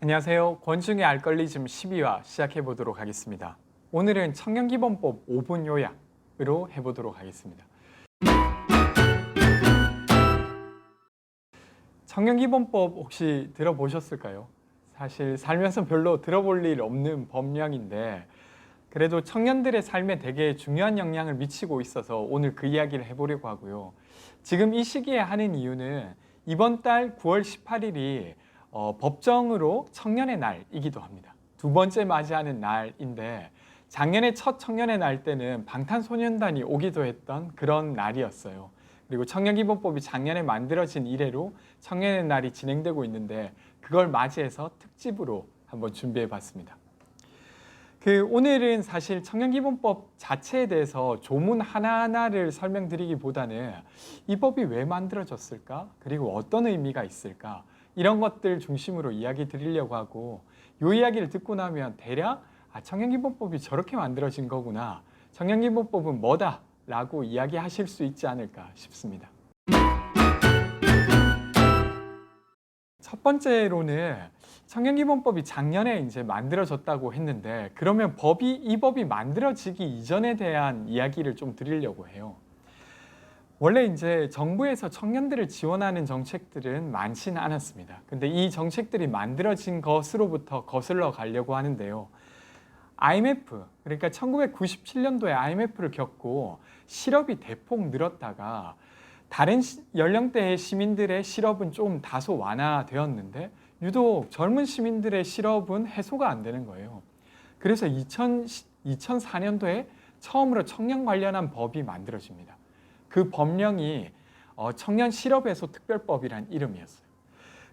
안녕하세요. 권중의 알걸리즘 12화 시작해 보도록 하겠습니다. 오늘은 청년기본법 5분 요약으로 해보도록 하겠습니다. 청년기본법 혹시 들어보셨을까요? 사실 살면서 별로 들어볼 일 없는 법령인데 그래도 청년들의 삶에 되게 중요한 영향을 미치고 있어서 오늘 그 이야기를 해보려고 하고요. 지금 이 시기에 하는 이유는 이번 달 9월 18일이 법정으로 청년의 날이기도 합니다. 두 번째 맞이하는 날인데 작년에 첫 청년의 날 때는 방탄소년단이 오기도 했던 그런 날이었어요. 그리고 청년기본법이 작년에 만들어진 이래로 청년의 날이 진행되고 있는데 그걸 맞이해서 특집으로 한번 준비해 봤습니다. 오늘은 사실 청년기본법 자체에 대해서 조문 하나하나를 설명드리기보다는 이 법이 왜 만들어졌을까? 그리고 어떤 의미가 있을까? 이런 것들 중심으로 이야기 드리려고 하고 이 이야기를 듣고 나면 대략 청년기본법이 저렇게 만들어진 거구나. 청년기본법은 뭐다? 라고 이야기하실 수 있지 않을까 싶습니다. 첫 번째로는 청년기본법이 작년에 이제 만들어졌다고 했는데 그러면 이 법이 만들어지기 이전에 대한 이야기를 좀 드리려고 해요. 원래 이제 정부에서 청년들을 지원하는 정책들은 많지는 않았습니다. 근데 이 정책들이 만들어진 것으로부터 거슬러 가려고 하는데요. IMF, 그러니까 1997년도에 IMF를 겪고 실업이 대폭 늘었다가 다른 연령대의 시민들의 실업은 좀 다소 완화되었는데 유독 젊은 시민들의 실업은 해소가 안 되는 거예요. 그래서 2004년도에 처음으로 청년 관련한 법이 만들어집니다. 그 법령이 청년 실업해소 특별법이란 이름이었어요.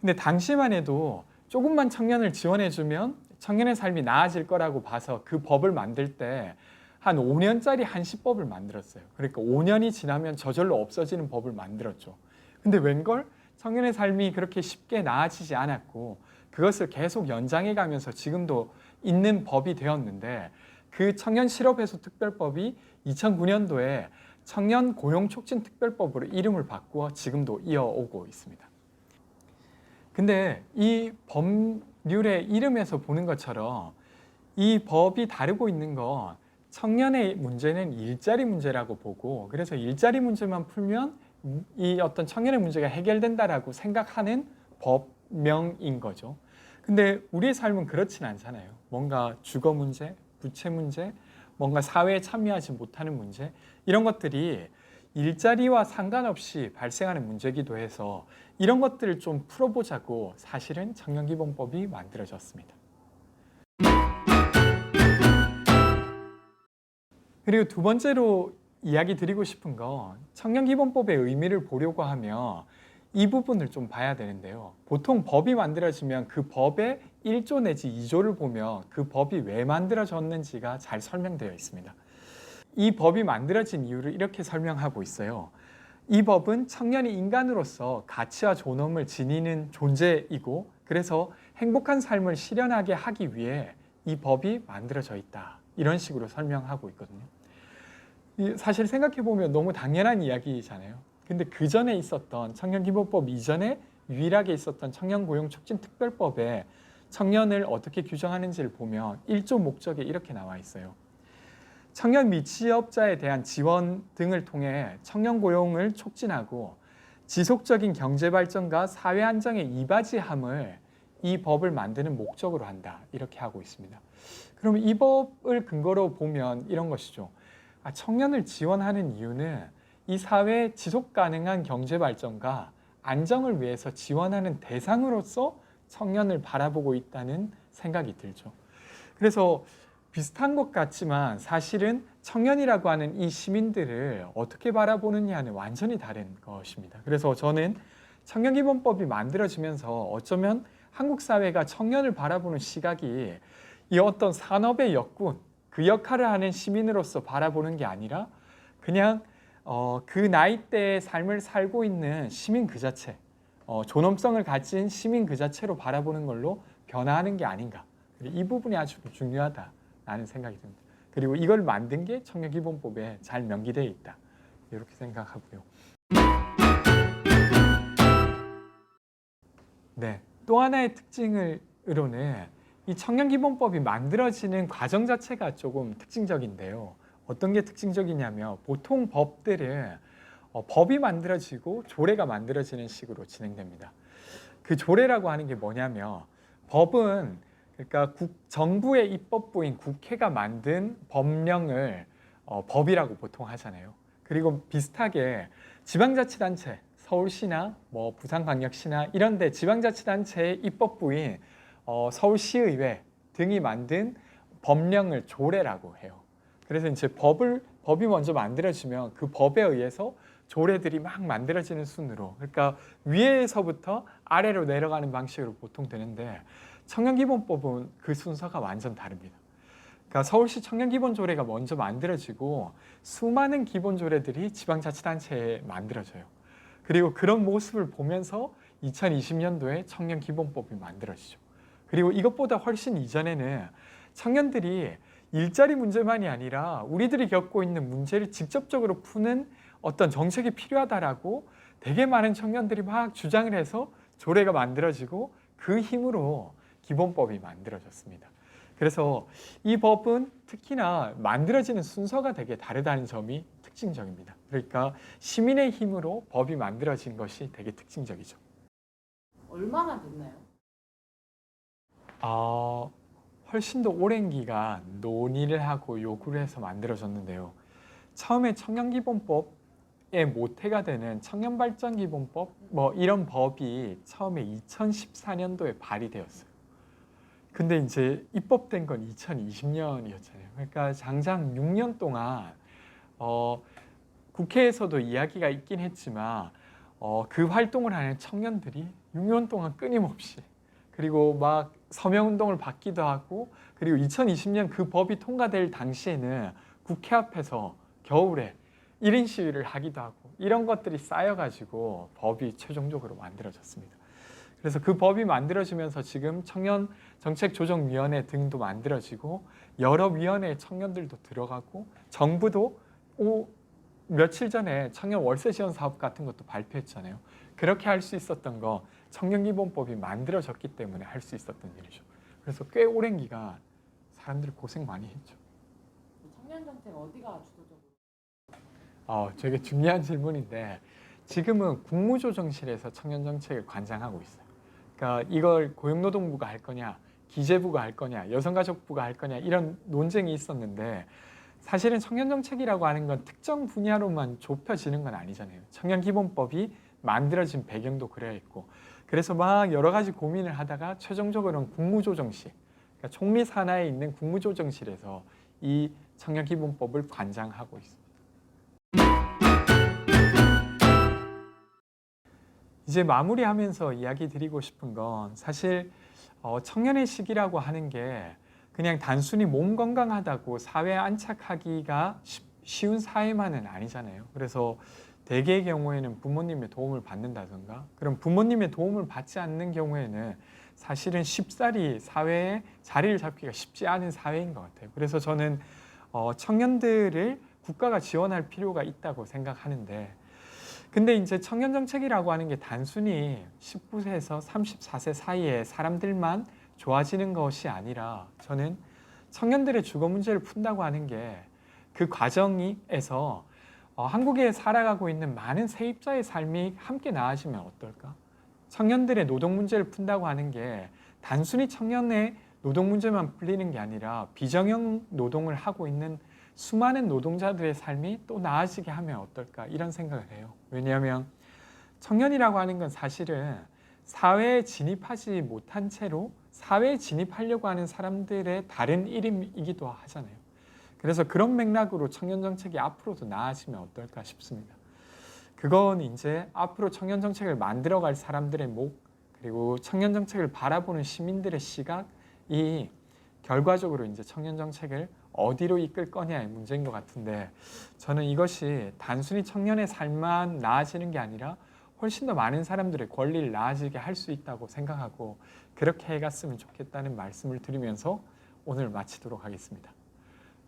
근데 당시만 해도 조금만 청년을 지원해주면 청년의 삶이 나아질 거라고 봐서 그 법을 만들 때 한 5년짜리 한시법을 만들었어요. 그러니까 5년이 지나면 저절로 없어지는 법을 만들었죠. 근데 웬걸? 청년의 삶이 그렇게 쉽게 나아지지 않았고 그것을 계속 연장해 가면서 지금도 있는 법이 되었는데 그 청년 실업해소 특별법이 2009년도에 청년 고용 촉진 특별법으로 이름을 바꾸어 지금도 이어오고 있습니다. 근데 이 법률의 이름에서 보는 것처럼 이 법이 다루고 있는 건 청년의 문제는 일자리 문제라고 보고 그래서 일자리 문제만 풀면 이 어떤 청년의 문제가 해결된다라고 생각하는 법명인 거죠. 근데 우리의 삶은 그렇진 않잖아요. 뭔가 주거 문제, 부채 문제, 뭔가 사회에 참여하지 못하는 문제 이런 것들이 일자리와 상관없이 발생하는 문제이기도 해서 이런 것들을 좀 풀어보자고 사실은 청년기본법이 만들어졌습니다. 그리고 두 번째로 이야기 드리고 싶은 건 청년기본법의 의미를 보려고 하면 이 부분을 좀 봐야 되는데요. 보통 법이 만들어지면 그 법의 1조 내지 2조를 보면 그 법이 왜 만들어졌는지가 잘 설명되어 있습니다. 이 법이 만들어진 이유를 이렇게 설명하고 있어요. 이 법은 청년이 인간으로서 가치와 존엄을 지니는 존재이고 그래서 행복한 삶을 실현하게 하기 위해 이 법이 만들어져 있다. 이런 식으로 설명하고 있거든요. 사실 생각해보면 너무 당연한 이야기잖아요. 근데 그 전에 있었던 청년기본법 이전에 유일하게 있었던 청년고용촉진특별법에 청년을 어떻게 규정하는지를 보면 1조 목적에 이렇게 나와 있어요. 청년 미취업자에 대한 지원 등을 통해 청년 고용을 촉진하고 지속적인 경제발전과 사회 안정에 이바지함을 이 법을 만드는 목적으로 한다. 이렇게 하고 있습니다. 그럼 이 법을 근거로 보면 이런 것이죠. 청년을 지원하는 이유는 이 사회의 지속가능한 경제발전과 안정을 위해서 지원하는 대상으로서 청년을 바라보고 있다는 생각이 들죠. 그래서 비슷한 것 같지만 사실은 청년이라고 하는 이 시민들을 어떻게 바라보느냐는 완전히 다른 것입니다. 그래서 저는 청년기본법이 만들어지면서 어쩌면 한국 사회가 청년을 바라보는 시각이 이 어떤 산업의 역군, 그 역할을 하는 시민으로서 바라보는 게 아니라 그냥 그 나이대의 삶을 살고 있는 시민 그 자체, 존엄성을 가진 시민 그 자체로 바라보는 걸로 변화하는 게 아닌가. 이 부분이 아주 중요하다라는 생각이 듭니다. 그리고 이걸 만든 게 청년기본법에 잘 명기되어 있다. 이렇게 생각하고요. 네, 또 하나의 특징을 한편으로는 이 청년기본법이 만들어지는 과정 자체가 조금 특징적인데요. 어떤 게 특징적이냐면 보통 법들은 법이 만들어지고 조례가 만들어지는 식으로 진행됩니다. 그 조례라고 하는 게 뭐냐면 법은 그러니까 정부의 입법부인 국회가 만든 법령을 법이라고 보통 하잖아요. 그리고 비슷하게 지방자치단체, 서울시나 뭐 부산광역시나 이런 데 지방자치단체의 입법부인 서울시의회 등이 만든 법령을 조례라고 해요. 그래서 이제 법이 먼저 만들어지면 그 법에 의해서 조례들이 막 만들어지는 순으로, 그러니까 위에서부터 아래로 내려가는 방식으로 보통 되는데 청년기본법은 그 순서가 완전 다릅니다. 그러니까 서울시 청년기본조례가 먼저 만들어지고 수많은 기본조례들이 지방자치단체에 만들어져요. 그리고 그런 모습을 보면서 2020년도에 청년기본법이 만들어지죠. 그리고 이것보다 훨씬 이전에는 청년들이 일자리 문제만이 아니라 우리들이 겪고 있는 문제를 직접적으로 푸는 어떤 정책이 필요하다라고 되게 많은 청년들이 막 주장을 해서 조례가 만들어지고 그 힘으로 기본법이 만들어졌습니다. 그래서 이 법은 특히나 만들어지는 순서가 되게 다르다는 점이 특징적입니다. 그러니까 시민의 힘으로 법이 만들어진 것이 되게 특징적이죠. 얼마나 됐나요? 훨씬 더 오랜 기간 논의를 하고 요구를 해서 만들어졌는데요. 처음에 청년기본법의 모태가 되는 청년발전기본법 뭐 이런 법이 처음에 2014년도에 발의되었어요. 근데 이제 입법된 건 2020년이었잖아요. 그러니까 장장 6년 동안 국회에서도 이야기가 있긴 했지만 그 활동을 하는 청년들이 6년 동안 끊임없이 그리고 막 서명운동을 받기도 하고 그리고 2020년 그 법이 통과될 당시에는 국회 앞에서 겨울에 1인 시위를 하기도 하고 이런 것들이 쌓여가지고 법이 최종적으로 만들어졌습니다. 그래서 그 법이 만들어지면서 지금 청년정책조정위원회 등도 만들어지고 여러 위원회에 청년들도 들어가고 정부도 며칠 전에 청년 월세 지원 사업 같은 것도 발표했잖아요. 그렇게 할 수 있었던 거 청년기본법이 만들어졌기 때문에 할 수 있었던 일이죠. 그래서 꽤 오랜 기간 사람들이 고생 많이 했죠. 청년 정책 어디가 주도적으로? 되게 중요한 질문인데 지금은 국무조정실에서 청년 정책을 관장하고 있어요. 그러니까 이걸 고용노동부가 할 거냐, 기재부가 할 거냐, 여성가족부가 할 거냐 이런 논쟁이 있었는데 사실은 청년정책이라고 하는 건 특정 분야로만 좁혀지는 건 아니잖아요. 청년기본법이 만들어진 배경도 그래 있고 그래서 막 여러 가지 고민을 하다가 최종적으로는 국무조정실, 그러니까 총리 산하에 있는 국무조정실에서 이 청년기본법을 관장하고 있습니다. 이제 마무리하면서 이야기 드리고 싶은 건 사실 청년의 시기라고 하는 게 그냥 단순히 몸 건강하다고 사회에 안착하기가 쉬운 사회만은 아니잖아요. 그래서 대개의 경우에는 부모님의 도움을 받는다든가 그럼 부모님의 도움을 받지 않는 경우에는 사실은 쉽사리 사회에 자리를 잡기가 쉽지 않은 사회인 것 같아요. 그래서 저는 청년들을 국가가 지원할 필요가 있다고 생각하는데 근데 이제 청년정책이라고 하는 게 단순히 19세에서 34세 사이에 사람들만 좋아지는 것이 아니라 저는 청년들의 주거 문제를 푼다고 하는 게 그 과정에서 한국에 살아가고 있는 많은 세입자의 삶이 함께 나아지면 어떨까? 청년들의 노동 문제를 푼다고 하는 게 단순히 청년의 노동 문제만 풀리는 게 아니라 비정형 노동을 하고 있는 수많은 노동자들의 삶이 또 나아지게 하면 어떨까 이런 생각을 해요. 왜냐하면 청년이라고 하는 건 사실은 사회에 진입하지 못한 채로 사회에 진입하려고 하는 사람들의 다른 이름이기도 하잖아요. 그래서 그런 맥락으로 청년정책이 앞으로도 나아지면 어떨까 싶습니다. 그건 이제 앞으로 청년정책을 만들어갈 사람들의 목 그리고 청년정책을 바라보는 시민들의 시각이 결과적으로 이제 청년정책을 어디로 이끌 거냐의 문제인 것 같은데 저는 이것이 단순히 청년의 삶만 나아지는 게 아니라 훨씬 더 많은 사람들의 권리를 나아지게 할 수 있다고 생각하고 그렇게 해갔으면 좋겠다는 말씀을 드리면서 오늘 마치도록 하겠습니다.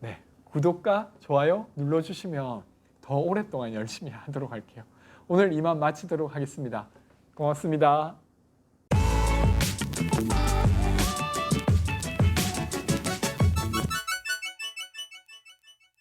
네, 구독과 좋아요 눌러주시면 더 오랫동안 열심히 하도록 할게요. 오늘 이만 마치도록 하겠습니다. 고맙습니다.